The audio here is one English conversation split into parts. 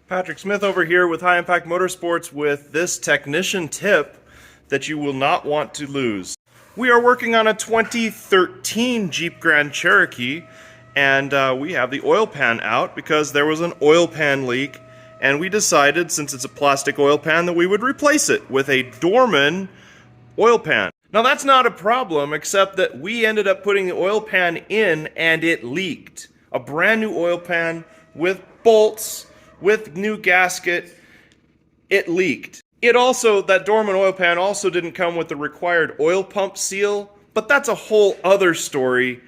Patrick Smith over here with High Impact Motorsports with this technician tip that you will not want to lose. We are working on a 2013 Jeep Grand Cherokee, and we have the oil pan out because there was an oil pan leak, and we decided, since it's a plastic oil pan, that we would replace it with a Dorman oil pan. Now that's not a problem, except that we ended up putting the oil pan in and it leaked. A brand new oil pan with bolts, with new gasket, it leaked. That Dorman oil pan also didn't come with the required oil pump seal, but that's a whole other story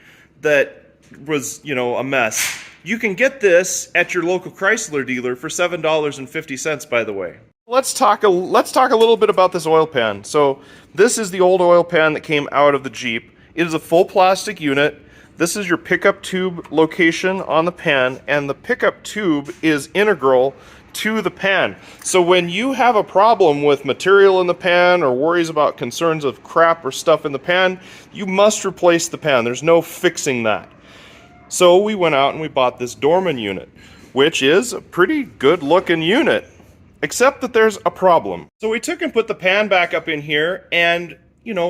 that was, a mess. You can get this at your local Chrysler dealer for $7.50, by the way. Let's talk a little bit about this oil pan. So this is the old oil pan that came out of the Jeep. It is a full plastic unit. This is your pickup tube location on the pan, and the pickup tube is integral to the pan. So when you have a problem with material in the pan or worries about concerns of crap or stuff in the pan, you must replace the pan. There's no fixing that. So we went out and we bought this Dorman unit, which is a pretty good looking unit, except that there's a problem. So we took and put the pan back up in here and,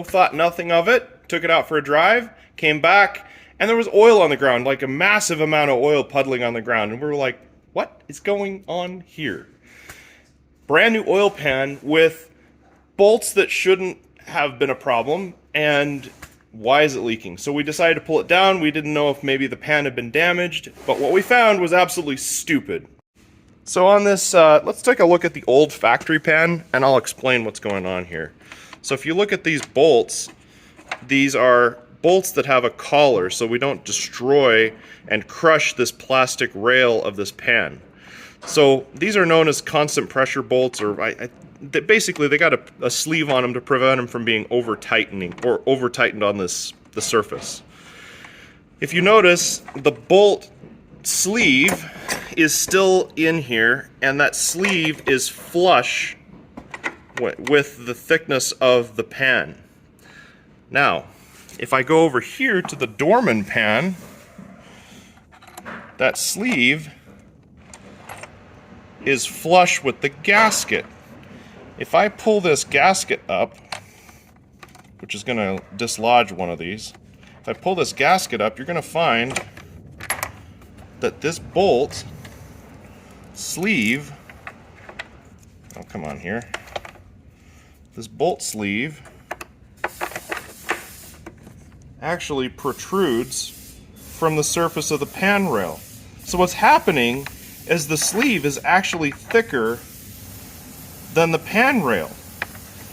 thought nothing of it, took it out for a drive, came back, and there was oil on the ground, like a massive amount of oil puddling on the ground. And we were like, what is going on here? Brand new oil pan with bolts that shouldn't have been a problem, and why is it leaking? So we decided to pull it down. We didn't know if maybe the pan had been damaged, but what we found was absolutely stupid. So on this, let's take a look at the old factory pan, and I'll explain what's going on here. So if you look at these bolts, these are bolts that have a collar so we don't destroy and crush this plastic rail of this pan. So these are known as constant pressure bolts, or basically they got a sleeve on them to prevent them from being over-tightening or over-tightened on the surface. If you notice, the bolt sleeve is still in here, and that sleeve is flush with the thickness of the pan. Now, if I go over here to the Dorman pan, that sleeve is flush with the gasket. If I pull this gasket up, which is going to dislodge one of these, if I pull this gasket up, you're going to find that this bolt sleeve, oh come on here, this bolt sleeve actually protrudes from the surface of the pan rail. So what's happening is the sleeve is actually thicker than the pan rail.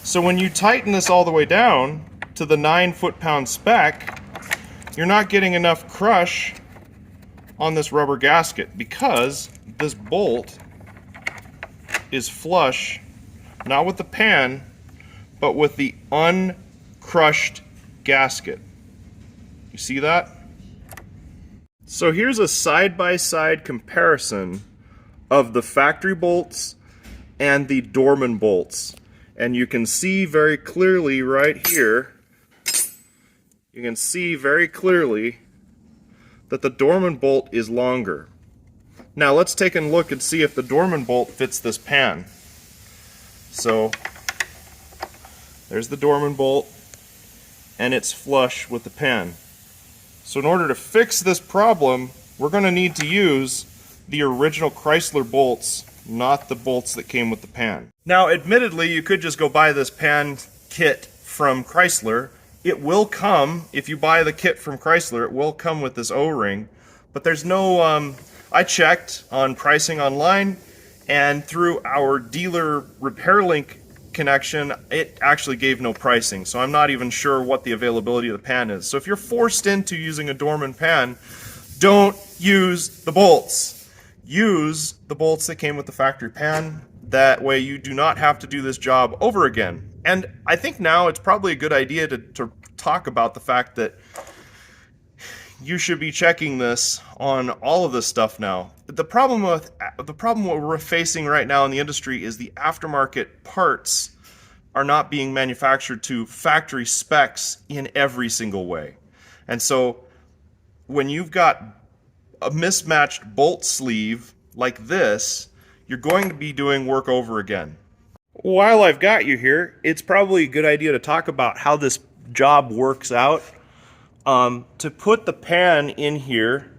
So when you tighten this all the way down to the 9 foot-pound spec, you're not getting enough crush on this rubber gasket because this bolt is flush, not with the pan, but with the uncrushed gasket. You see that? So here's a side-by-side comparison of the factory bolts and the Dorman bolts. And you can see very clearly right here, you can see very clearly that the Dorman bolt is longer. Now let's take a look and see if the Dorman bolt fits this pan. So there's the Dorman bolt, and it's flush with the pan. So in order to fix this problem, we're going to need to use the original Chrysler bolts, not the bolts that came with the pan. Now admittedly, you could just go buy this pan kit from Chrysler. It will come, if you buy the kit from Chrysler, it will come with this O-ring, but there's no, I checked on pricing online, and through our dealer repair link connection, it actually gave no pricing, so I'm not even sure what the availability of the pan is. So if you're forced into using a Dorman pan, don't use the bolts. Use the bolts that came with the factory pan. That way you do not have to do this job over again. And I think now it's probably a good idea to talk about the fact that you should be checking this on all of this stuff now. The problem what we're facing right now in the industry is the aftermarket parts are not being manufactured to factory specs in every single way. And so when you've got a mismatched bolt sleeve like this, you're going to be doing work over again. While I've got you here, it's probably a good idea to talk about how this job works out. To put the pan in here,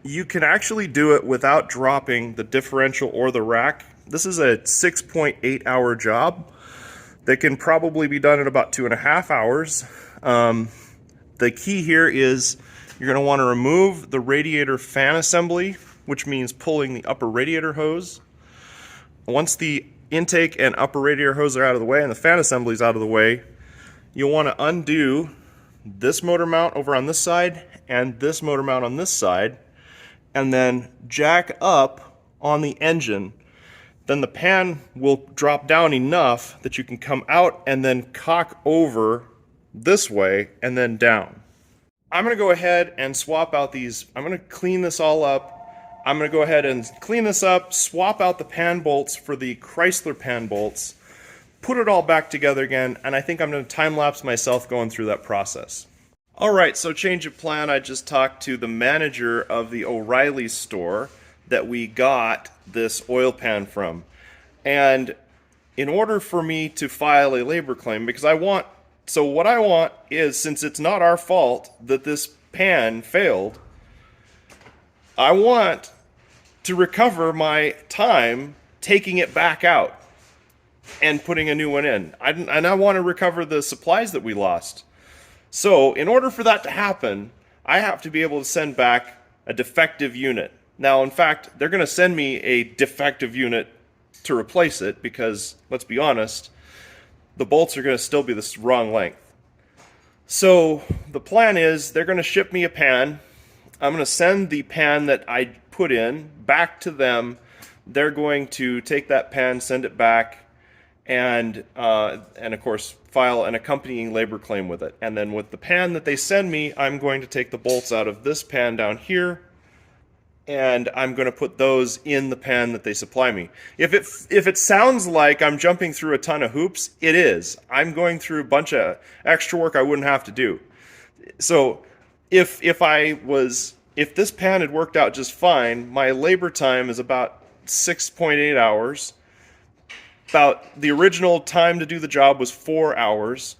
you can actually do it without dropping the differential or the rack. This is a 6.8 hour job that can probably be done in about 2.5 hours. The key here is you're going to want to remove the radiator fan assembly, which means pulling the upper radiator hose. Once the intake and upper radiator hose are out of the way and the fan assembly is out of the way, you'll want to undo this motor mount over on this side and this motor mount on this side, and then jack up on the engine. Then the pan will drop down enough that you can come out and then cock over this way and then down. I'm going to go ahead and swap out these. I'm going to clean this all up. I'm going to go ahead and clean this up, swap out the pan bolts for the Chrysler pan bolts, put it all back together again, and I think I'm going to time-lapse myself going through that process. Alright, so change of plan. I just talked to the manager of the O'Reilly store that we got this oil pan from. And in order for me to file a labor claim, because what I want is, since it's not our fault that this pan failed, I want to recover my time taking it back out and putting a new one in. And I want to recover the supplies that we lost. So in order for that to happen, I have to be able to send back a defective unit. Now, in fact, they're going to send me a defective unit to replace it because, let's be honest, the bolts are going to still be the wrong length. So the plan is they're going to ship me a pan. I'm going to send the pan that I put in back to them. They're going to take that pan, send it back, and of course file an accompanying labor claim with it. And then with the pan that they send me, I'm going to take the bolts out of this pan down here, and I'm going to put those in the pan that they supply me. If it sounds like I'm jumping through a ton of hoops, it is. I'm going through a bunch of extra work I wouldn't have to do. So if this pan had worked out just fine, my labor time is about 6.8 hours. About the original time to do the job was 4 hours.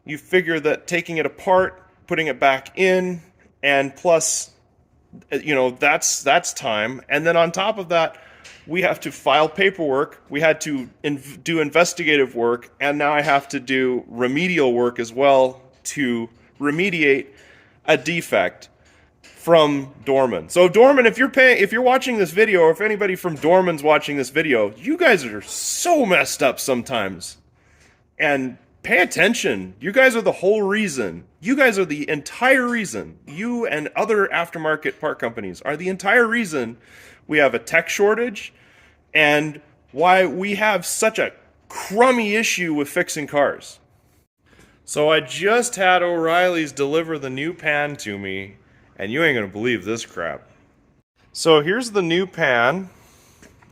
You figure that taking it apart, putting it back in, and plus, that's time. And then on top of that, we have to file paperwork. We had to do investigative work, and now I have to do remedial work as well to remediate a defect from Dorman. So Dorman, if you're watching this video, or if anybody from Dorman's watching this video, you guys are so messed up sometimes. And pay attention. You guys are the whole reason. You guys are the entire reason. You and other aftermarket part companies are the entire reason we have a tech shortage and why we have such a crummy issue with fixing cars. So I just had O'Reilly's deliver the new pan to me, and you ain't gonna believe this crap. So here's the new pan.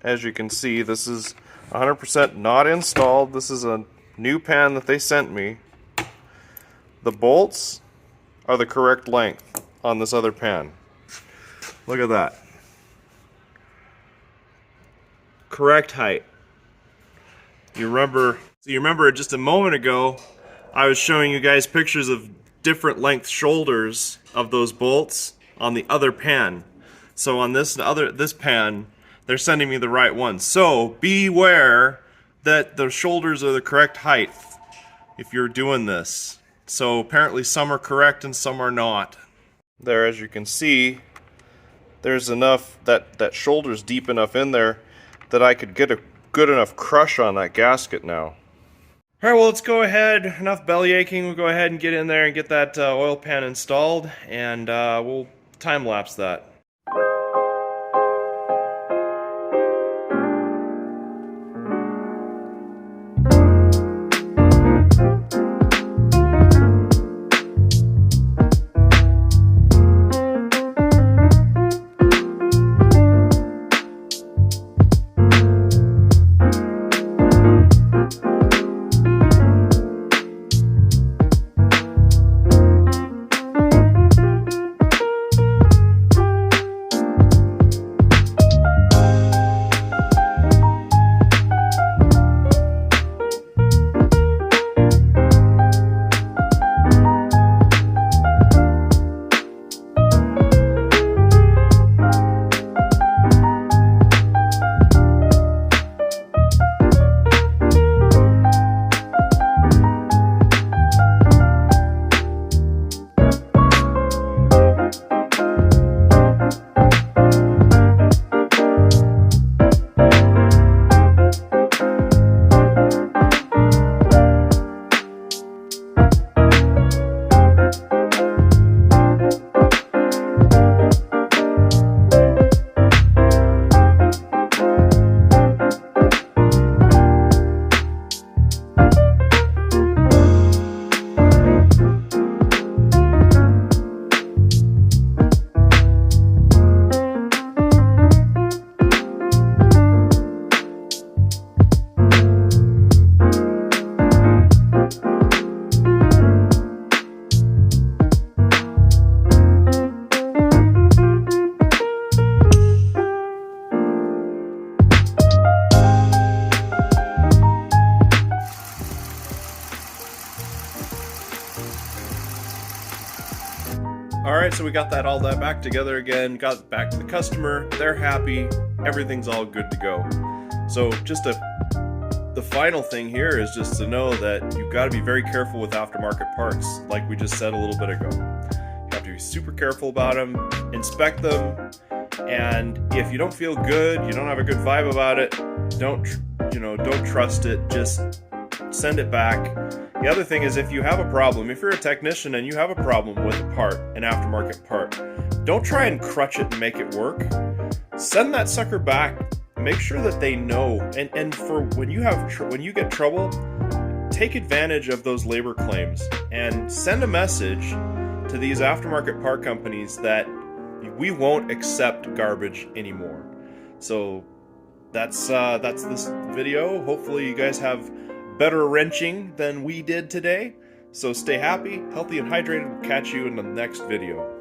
As you can see, this is 100% not installed. This is a new pan that they sent me. The bolts are the correct length on this other pan. Look at that. Correct height. You remember just a moment ago, I was showing you guys pictures of different length shoulders of those bolts on the other pan. So on this pan, they're sending me the right one. So beware that the shoulders are the correct height if you're doing this. So apparently some are correct and some are not. There, as you can see, there's enough, that shoulder's deep enough in there that I could get a good enough crush on that gasket now. Alright, well, let's go ahead, enough belly aching, we'll go ahead and get in there and get that oil pan installed, and we'll time lapse that. so we got all that back together again, got it back to the customer, they're happy, everything's all good to go. So the final thing here is just to know that you've got to be very careful with aftermarket parts, like we just said a little bit ago. You have to be super careful about them, inspect them, and if you don't feel good, you don't have a good vibe about it, don't trust it, just send it back. The other thing is, if you have a problem, if you're a technician and you have a problem with a part, an aftermarket part, don't try and crutch it and make it work. Send that sucker back. Make sure that they know, and for when you get trouble, take advantage of those labor claims and send a message to these aftermarket part companies that we won't accept garbage anymore. So that's this video. Hopefully you guys have better wrenching than we did today. So stay happy, healthy, and hydrated. We'll catch you in the next video.